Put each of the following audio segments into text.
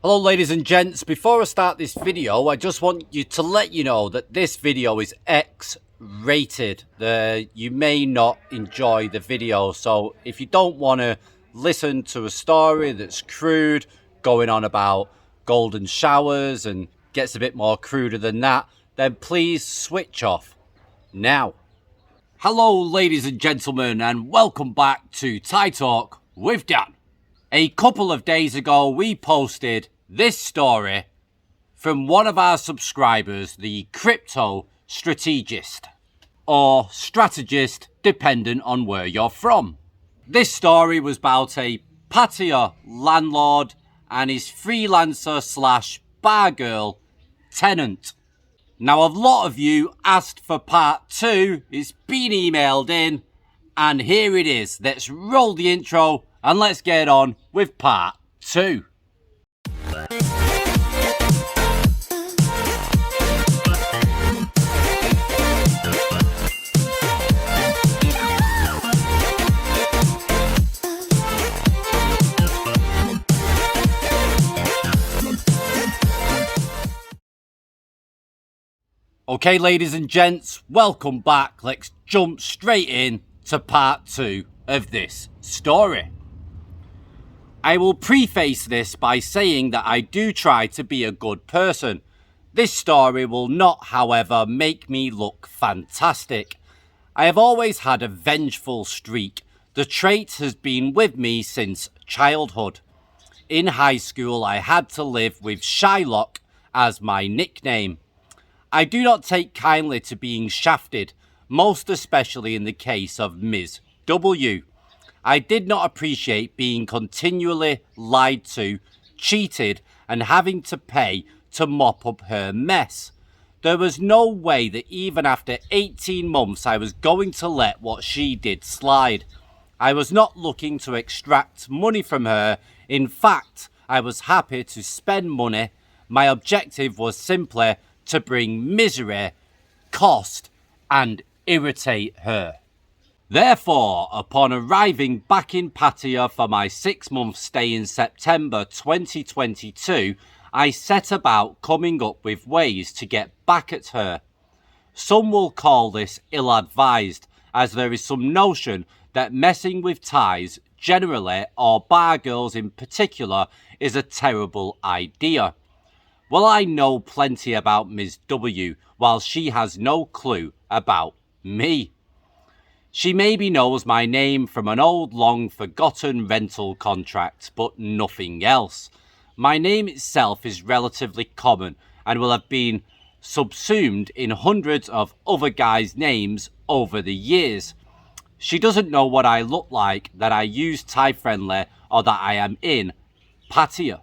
Hello ladies and gents, before I start this video, I just want you to let you know that this video is X-rated. You may not enjoy the video, so if you don't want to listen to a story that's crude, going on about golden showers and gets a bit more cruder than that, then please switch off now. Hello ladies and gentlemen, and welcome back to Thai Talk with Dan. A couple of days ago, we posted this story from one of our subscribers, the crypto strategist, or strategist, dependent on where you're from. This story was about a Pattaya landlord and his freelancer slash bar girl, Tenant. Now, a lot of you asked for part 2. It's been emailed in, and here it is. Let's roll the intro and let's get on with part 2. Okay, ladies and gents, welcome back. Let's jump straight in to part 2 of this story. I will preface this by saying that I do try to be a good person. This story will not, however, make me look fantastic. I have always had a vengeful streak. The trait has been with me since childhood. In high school, I had to live with Shylock as my nickname. I do not take kindly to being shafted, most especially in the case of Ms. W. I did not appreciate being continually lied to, cheated, and having to pay to mop up her mess. There was no way that even after 18 months I was going to let what she did slide. I was not looking to extract money from her. In fact, I was happy to spend money. My objective was simply to bring misery, cost, and irritate her. Therefore, upon arriving back in Pattaya for my 6-month stay in September 2022, I set about coming up with ways to get back at her. Some will call this ill-advised, as there is some notion that messing with Thais generally, or bar girls in particular, is a terrible idea. Well, I know plenty about Ms. W, while she has no clue about me. She maybe knows my name from an old long-forgotten rental contract, but nothing else. My name itself is relatively common and will have been subsumed in hundreds of other guys' names over the years. She doesn't know what I look like, that I use Thai-friendly, or that I am in Pattaya.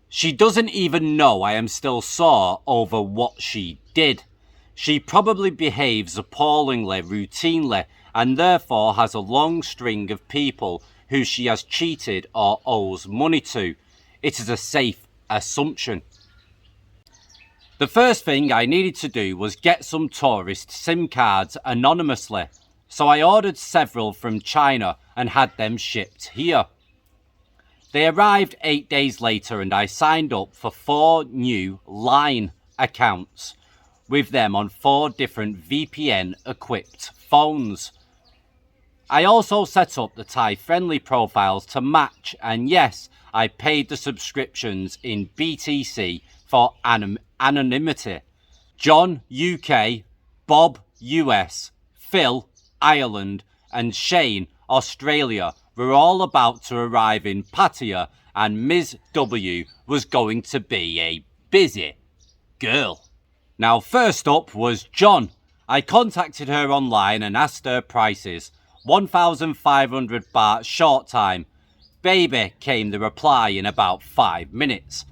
She doesn't even know I am still sore over what she did. She probably behaves appallingly routinely and therefore has a long string of people who she has cheated or owes money to. It is a safe assumption. The first thing I needed to do was get some tourist SIM cards anonymously, so I ordered several from China and had them shipped here. They arrived 8 days later and I signed up for 4 new Line accounts with them on 4 different VPN-equipped phones. I also set up the Thai-friendly profiles to match, and yes, I paid the subscriptions in BTC for anonymity. John, UK, Bob, US, Phil, Ireland, and Shane, Australia, were all about to arrive in Pattaya, and Ms. W was going to be a busy girl. Now, first up was John. I contacted her online and asked her prices. 1,500 baht short time. Baby, came the reply in about 5 minutes.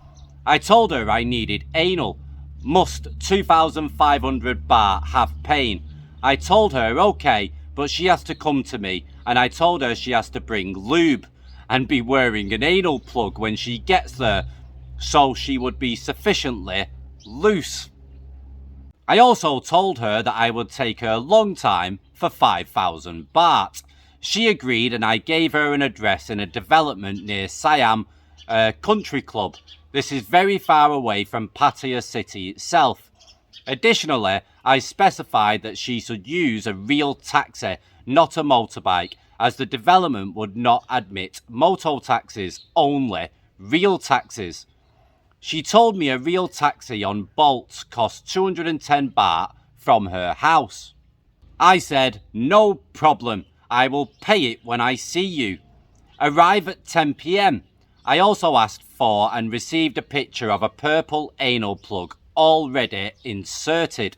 I told her I needed anal. Must 2,500 baht have pain. I told her okay, but she has to come to me, and I told her she has to bring lube and be wearing an anal plug when she gets there, so she would be sufficiently loose. I also told her that I would take her long time for 5,000 baht. She agreed and I gave her an address in a development near Siam country club. This is very far away from Pattaya city itself. Additionally, I specified that she should use a real taxi, not a motorbike, as the development would not admit moto taxis, only real taxis. She told me a real taxi on Bolt cost 210 baht from her house. I said, no problem, I will pay it when I see you. Arrive at 10 p.m. I also asked for and received a picture of a purple anal plug already inserted.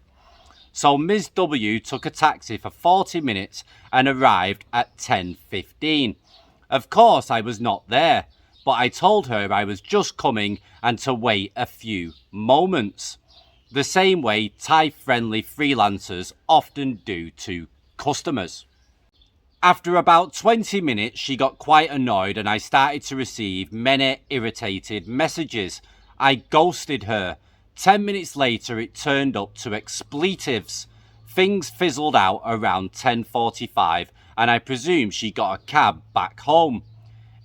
So Ms. W took a taxi for 40 minutes and arrived at 10:15. Of course I was not there, but I told her I was just coming and to wait a few moments. The same way Thai-friendly freelancers often do to customers. After about 20 minutes, she got quite annoyed and I started to receive many irritated messages. I ghosted her. 10 minutes later, it turned up to expletives. Things fizzled out around 10:45 and I presume she got a cab back home.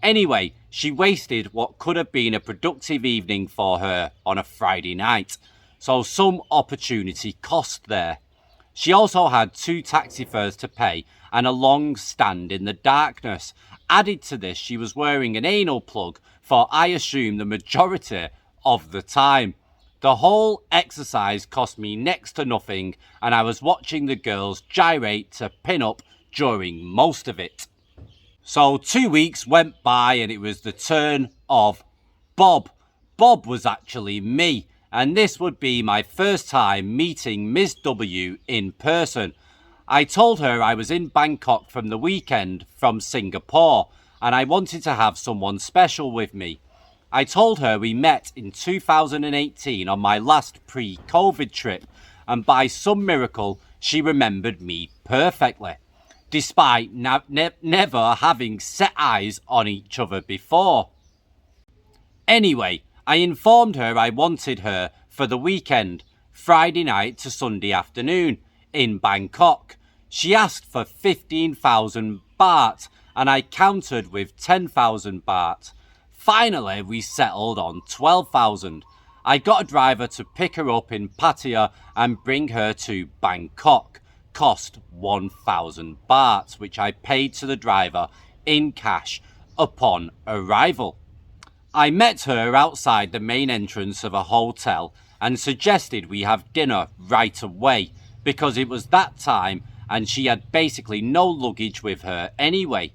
Anyway, she wasted what could have been a productive evening for her on a Friday night. So some opportunity cost there. She also had 2 taxi fares to pay and a long stand in the darkness. Added to this, she was wearing an anal plug for, I assume, the majority of the time. The whole exercise cost me next to nothing and I was watching the girls gyrate to pin up during most of it. So 2 weeks went by and it was the turn of Bob. Bob was actually me, and this would be my first time meeting Ms. W in person. I told her I was in Bangkok from the weekend from Singapore and I wanted to have someone special with me. I told her we met in 2018 on my last pre-COVID trip and by some miracle she remembered me perfectly, despite never having set eyes on each other before. Anyway, I informed her I wanted her for the weekend, Friday night to Sunday afternoon, in Bangkok. She asked for 15,000 baht and I countered with 10,000 baht. Finally, we settled on 12,000. I got a driver to pick her up in Pattaya and bring her to Bangkok. Cost 1,000 baht, which I paid to the driver in cash upon arrival. I met her outside the main entrance of a hotel and suggested we have dinner right away because it was that time and she had basically no luggage with her anyway.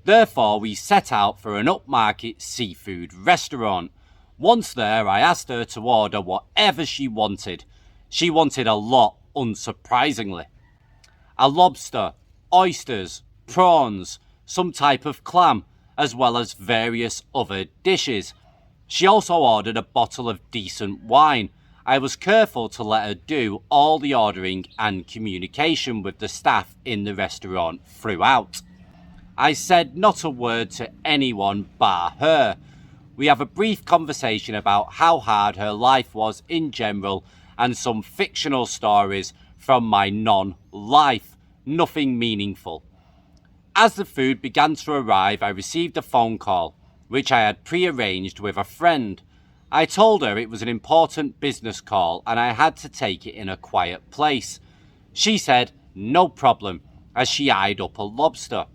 Therefore, we set out for an upmarket seafood restaurant. Once there, I asked her to order whatever she wanted. She wanted a lot, unsurprisingly. A lobster, oysters, prawns, some type of clam, as well as various other dishes. She also ordered a bottle of decent wine. I was careful to let her do all the ordering and communication with the staff in the restaurant throughout. I said not a word to anyone bar her. We have a brief conversation about how hard her life was in general and some fictional stories from my non-life. Nothing meaningful. As the food began to arrive, I received a phone call, which I had pre-arranged with a friend. I told her it was an important business call and I had to take it in a quiet place. She said, no problem, as she eyed up a lobster.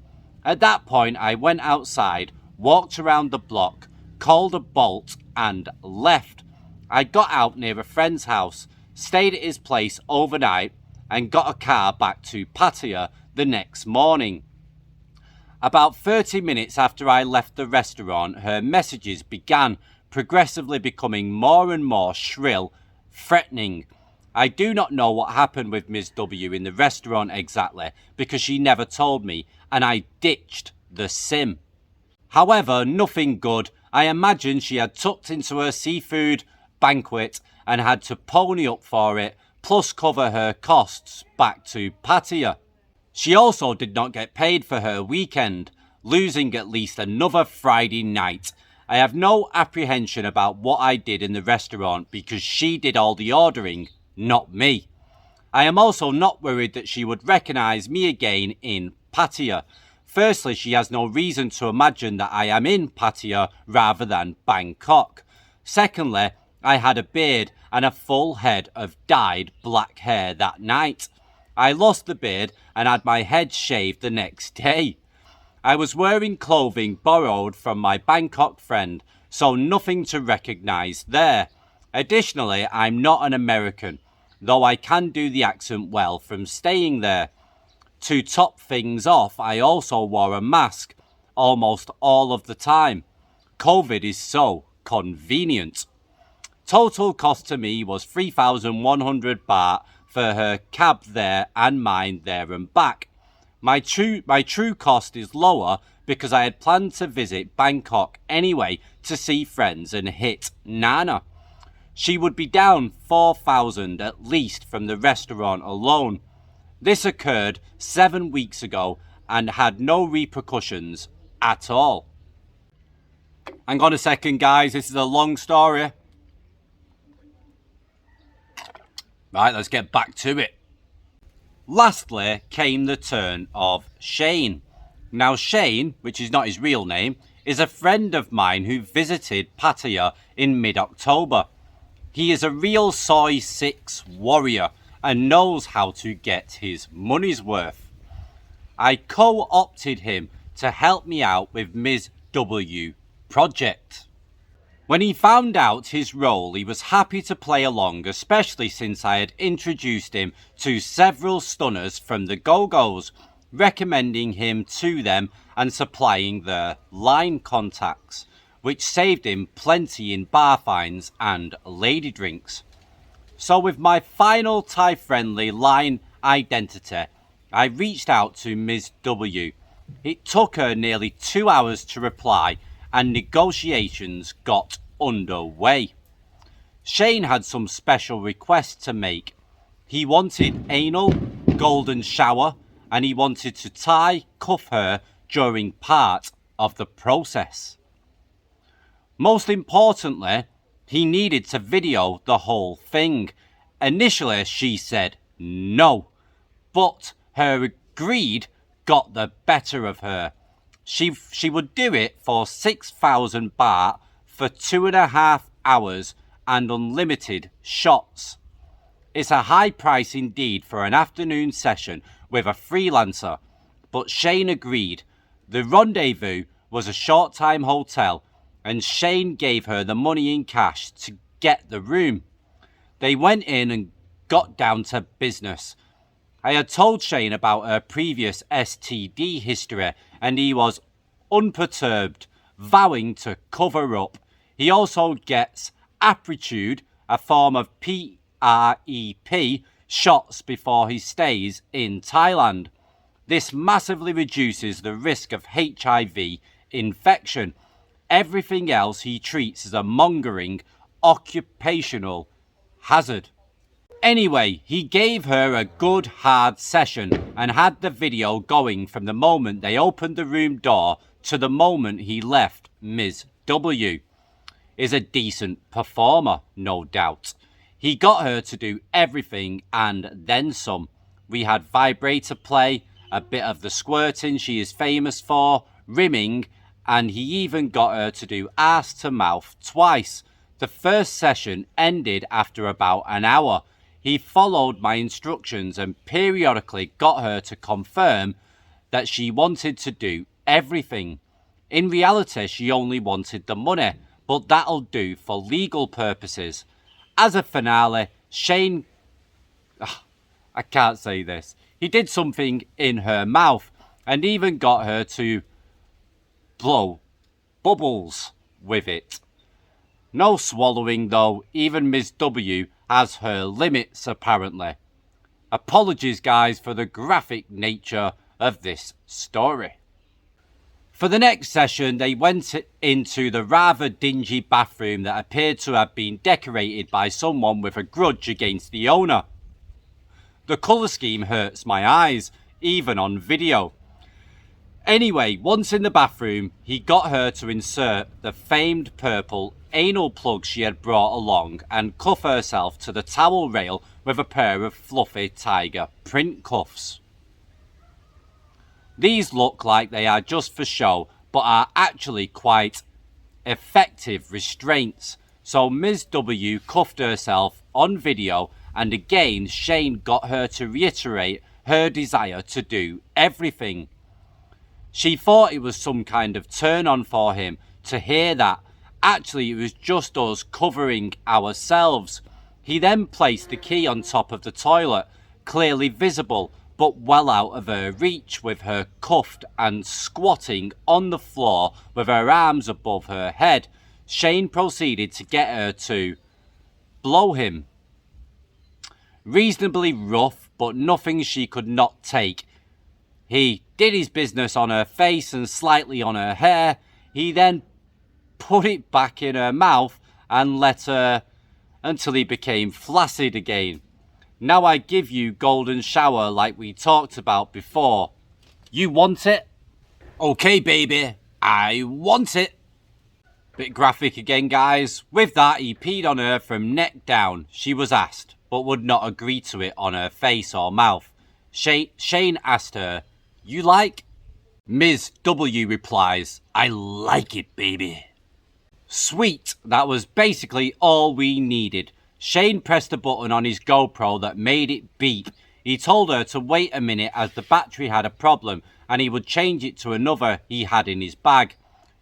At that point, I went outside, walked around the block, called a Bolt and left. I got out near a friend's house, stayed at his place overnight and got a car back to Pattaya the next morning. About 30 minutes after I left the restaurant, her messages began progressively becoming more and more shrill, threatening. I do not know what happened with Ms. W in the restaurant exactly because she never told me and I ditched the sim. However, nothing good. I imagine she had tucked into her seafood banquet and had to pony up for it, plus cover her costs back to Pattaya. She also did not get paid for her weekend, losing at least another Friday night. I have no apprehension about what I did in the restaurant because she did all the ordering, not me. I am also not worried that she would recognise me again in Pattaya. Firstly, she has no reason to imagine that I am in Pattaya rather than Bangkok. Secondly, I had a beard and a full head of dyed black hair that night. I lost the beard and had my head shaved the next day. I was wearing clothing borrowed from my Bangkok friend, so nothing to recognise there. Additionally, I'm not an American, though I can do the accent well from staying there. To top things off, I also wore a mask almost all of the time. COVID is so convenient. Total cost to me was 3,100 baht for her cab there and mine there and back. My true cost is lower because I had planned to visit Bangkok anyway to see friends and hit Nana. She would be down 4,000 at least from the restaurant alone. This occurred 7 weeks ago and had no repercussions at all. Hang on a second, guys. This is a long story. Right, let's get back to it. Lastly came the turn of Shane. Now Shane, which is not his real name, is a friend of mine who visited Pattaya in mid-October. He is a real Soy 6 warrior and knows how to get his money's worth. I co-opted him to help me out with Ms. W project. When he found out his role, he was happy to play along, especially since I had introduced him to several stunners from the Go-Go's, recommending him to them and supplying their line contacts, which saved him plenty in bar fines and lady drinks. So with my final Thai-friendly line identity, I reached out to Ms. W. It took her nearly 2 hours to reply and negotiations got underway. Shane had some special requests to make. He wanted anal, golden shower, and he wanted to tie cuff her during part of the process. Most importantly, he needed to video the whole thing. Initially, she said no, but her greed got the better of her. She would do it for 6,000 baht for 2.5 hours and unlimited shots. It's a high price indeed for an afternoon session with a freelancer, but Shane agreed. The rendezvous was a short-time hotel, and Shane gave her the money in cash to get the room. They went in and got down to business. I had told Shane about her previous STD history, and he was unperturbed, vowing to cover up. He also gets Apritude, a form of PrEP, shots before he stays in Thailand. This massively reduces the risk of HIV infection. Everything else he treats as a mongering occupational hazard. Anyway, he gave her a good hard session and had the video going from the moment they opened the room door to the moment he left Ms. W. Is a decent performer, no doubt. He got her to do everything and then some. We had vibrator play, a bit of the squirting she is famous for, rimming, and he even got her to do arse to mouth twice. The first session ended after about an hour. He followed my instructions and periodically got her to confirm that she wanted to do everything. In reality, she only wanted the money, but that'll do for legal purposes. As a finale, Shane... I can't say this. He did something in her mouth and even got her to blow bubbles with it. No swallowing though, even Ms. W has her limits apparently. Apologies guys for the graphic nature of this story. For the next session, they went into the rather dingy bathroom that appeared to have been decorated by someone with a grudge against the owner. The colour scheme hurts my eyes, even on video. Anyway, once in the bathroom, he got her to insert the famed purple anal plug she had brought along and cuff herself to the towel rail with a pair of fluffy tiger print cuffs. These look like they are just for show, but are actually quite effective restraints. So Ms. W cuffed herself on video, and again Shane got her to reiterate her desire to do everything. She thought it was some kind of turn on for him to hear that. Actually, it was just us covering ourselves. He then placed the key on top of the toilet, clearly visible but well out of her reach, with her cuffed and squatting on the floor with her arms above her head. Shane proceeded to get her to blow him. Reasonably rough, but nothing she could not take. He did his business on her face and slightly on her hair. He then put it back in her mouth and let her until he became flaccid again. Now I give you golden shower like we talked about before. You want it? Okay, baby, I want it. Bit graphic again, guys. With that, he peed on her from neck down. She was asked, but would not agree to it on her face or mouth. Shane asked her, "You like?" Ms. W replies, "I like it, baby." Sweet, that was basically all we needed. Shane pressed a button on his GoPro that made it beep. He told her to wait a minute as the battery had a problem and he would change it to another he had in his bag.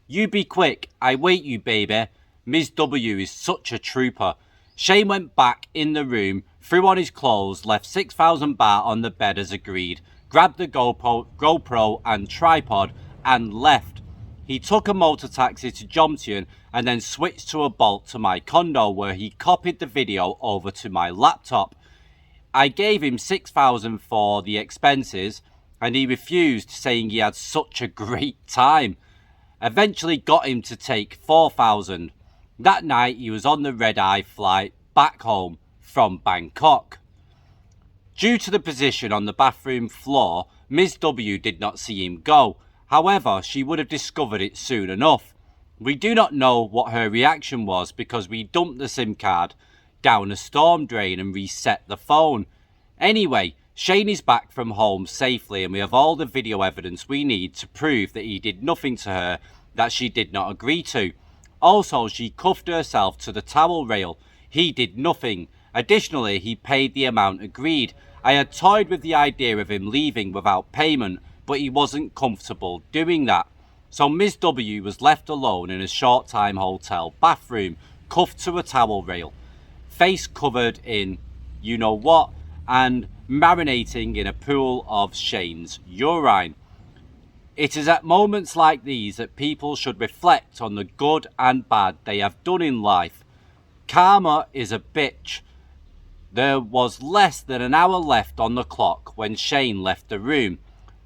"You be quick, I wait you, baby." Ms. W is such a trooper. Shane went back in the room, threw on his clothes, left 6,000 baht on the bed as agreed, grabbed the GoPro and tripod and left. He took a motor taxi to Jomtien and then switched to a Bolt to my condo, where he copied the video over to my laptop. I gave him 6,000 for the expenses and he refused, saying he had such a great time. Eventually got him to take 4,000. That night he was on the red-eye flight back home from Bangkok. Due to the position on the bathroom floor, Ms. W did not see him go. However, she would have discovered it soon enough. We do not know what her reaction was because we dumped the SIM card down a storm drain and reset the phone. Anyway, Shane is back from home safely and we have all the video evidence we need to prove that he did nothing to her that she did not agree to. Also, she cuffed herself to the towel rail. He did nothing. Additionally, he paid the amount agreed. I had toyed with the idea of him leaving without payment, but he wasn't comfortable doing that. So Ms. W was left alone in a short-time hotel bathroom, cuffed to a towel rail, face covered in you-know-what, and marinating in a pool of Shane's urine. It is at moments like these that people should reflect on the good and bad they have done in life. Karma is a bitch. There was less than an hour left on the clock when Shane left the room,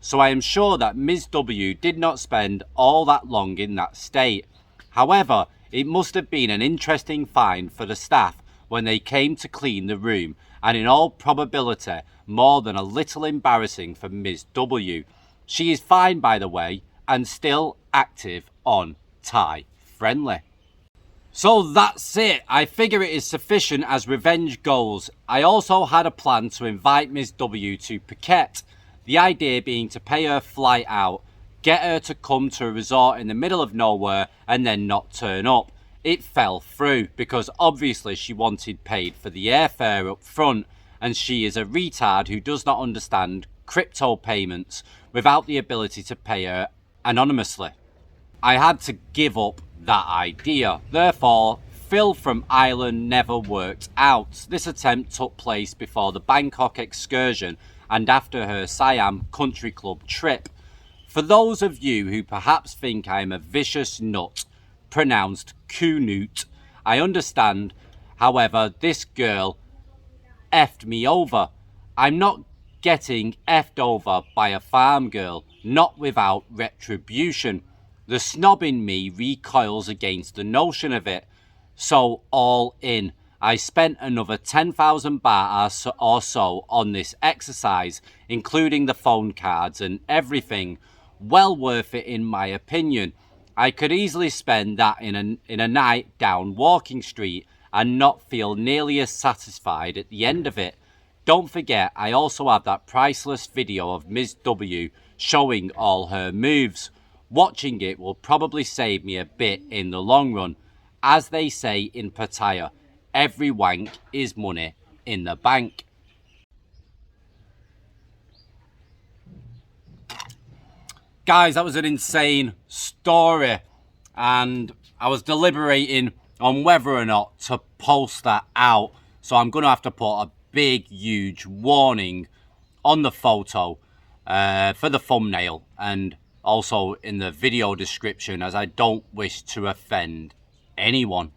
so I am sure that Ms. W did not spend all that long in that state. However, it must have been an interesting find for the staff when they came to clean the room, and in all probability more than a little embarrassing for Ms. W. She is fine, by the way, and still active on Thai Friendly. So that's it. I figure it is sufficient as revenge goes. I also had a plan to invite Ms. W to Phuket, the idea being to pay her flight out, get her to come to a resort in the middle of nowhere and then not turn up. It fell through because obviously she wanted paid for the airfare up front, and she is a retard who does not understand crypto payments without the ability to pay her anonymously. I had to give up that idea. Therefore, Phil from Ireland never worked out. This attempt took place before the Bangkok excursion and after her Siam Country Club trip. For those of you who perhaps think I am a vicious nut, pronounced Kunut, I understand. However, this girl effed me over. I'm not getting effed over by a farm girl, not without retribution. The snob in me recoils against the notion of it. So all in. I spent another 10,000 baht or so on this exercise, including the phone cards and everything. Well worth it in my opinion. I could easily spend that in a night down Walking Street and not feel nearly as satisfied at the end of it. Don't forget, I also have that priceless video of Ms. W showing all her moves. Watching it will probably save me a bit in the long run. As they say in Pattaya, every wank is money in the bank. Guys, that was an insane story, and I was deliberating on whether or not to post that out. So I'm going to have to put a big, huge warning on the photo for the thumbnail and also in the video description, as I don't wish to offend anyone.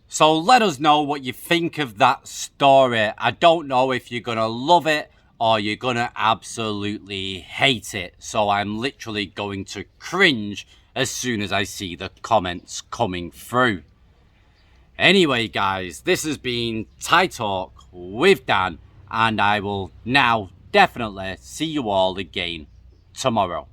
So let us know what you think of that story. I don't know if you're going to love it or you're going to absolutely hate it. So I'm literally going to cringe as soon as I see the comments coming through. Anyway, guys, this has been Thai Talk with Dan, and I will now definitely see you all again tomorrow.